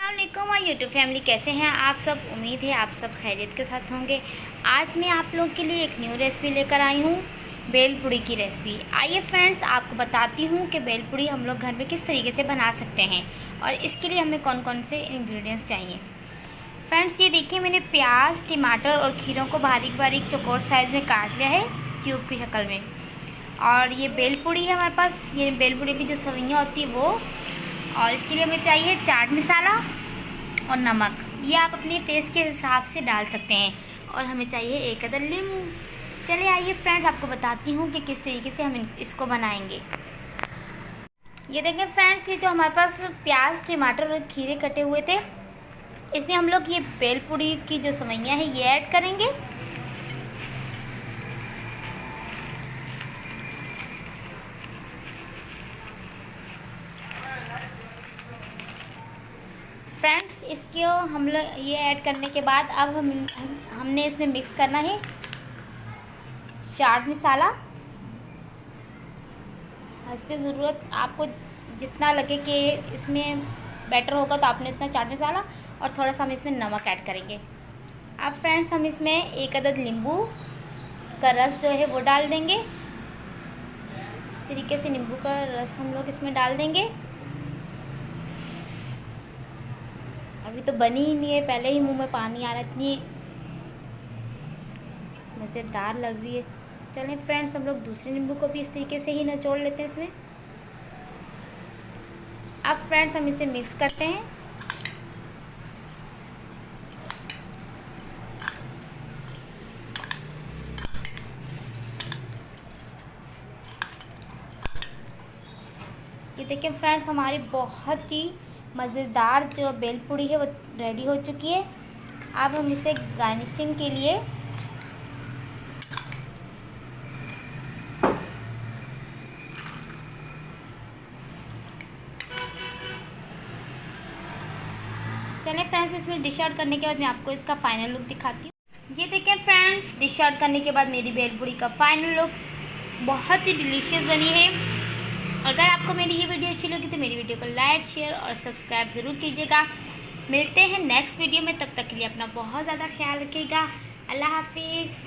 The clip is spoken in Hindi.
अस्सलाम वालेकुम माय यूट्यूब फैमिली, कैसे हैं आप सब। उम्मीद है आप सब खैरियत के साथ होंगे। आज मैं आप लोग के लिए एक न्यू रेसिपी लेकर आई हूँ, बेलपुड़ी की रेसिपी। आइए फ्रेंड्स, आपको बताती हूँ कि बेलपुड़ी हम लोग घर में किस तरीके से बना सकते हैं और इसके लिए हमें कौन कौन से इंग्रेडिएंट्स चाहिए। फ्रेंड्स, ये देखिए, मैंने प्याज, टमाटर और खीरों को बारीक बारीक चौकोर साइज़ में काट लिया है, क्यूब की शक्ल में। और ये बेलपुड़ी है हमारे पास, ये बेलपुड़ी की जो सवैयाँ होती है वो। और इसके लिए हमें चाहिए चाट मसाला और नमक, ये आप अपने टेस्ट के हिसाब से डाल सकते हैं। और हमें चाहिए एक अदर नींबू। चलिए आइए फ्रेंड्स, आपको बताती हूँ कि किस तरीके से हम इसको बनाएंगे। ये देखें फ्रेंड्स, ये जो हमारे पास प्याज, टमाटर और खीरे कटे हुए थे, इसमें हम लोग ये बेलपुड़ी की जो सवैयाँ हैं ये ऐड करेंगे। फ्रेंड्स, इसको हम लोग ये ऐड करने के बाद अब हमने इसमें मिक्स करना है चाट मसाला। इस पर ज़रूरत आपको जितना लगे कि इसमें बेटर होगा तो आपने इतना चाट मसाला, और थोड़ा सा हम इसमें नमक ऐड करेंगे। अब फ्रेंड्स, हम इसमें एक अदद नींबू का रस जो है वो डाल देंगे। इस तरीके से नींबू का रस हम लोग इसमें डाल देंगे। अभी तो बनी ही नहीं है, पहले ही मुंह में पानी आ रहा है, इतनी मज़ेदार लग रही है। चलें फ्रेंड्स, हम लोग दूसरे नींबू को भी इस तरीके से ही निचोड़ लेते हैं इसमें। अब फ्रेंड्स, हम इसे मिक्स करते हैं। ये देखिए फ्रेंड्स, हमारी बहुत ही मज़ेदार जो बेलपुड़ी है वो रेडी हो चुकी है। अब हम इसे गार्निशिंग के लिए चलें फ्रेंड्स, इसमें डिश आउट करने के बाद मैं आपको इसका फाइनल लुक दिखाती हूँ। ये देखें फ्रेंड्स, डिश आउट करने के बाद मेरी बेलपुड़ी का फाइनल लुक बहुत ही डिलीशियस बनी है। अगर आपको मेरी ये वीडियो अच्छी लगी तो मेरी वीडियो को लाइक, शेयर और सब्सक्राइब ज़रूर कीजिएगा। मिलते हैं नेक्स्ट वीडियो में, तब तक के लिए अपना बहुत ज़्यादा ख्याल रखिएगा। अल्लाह हाफिज़।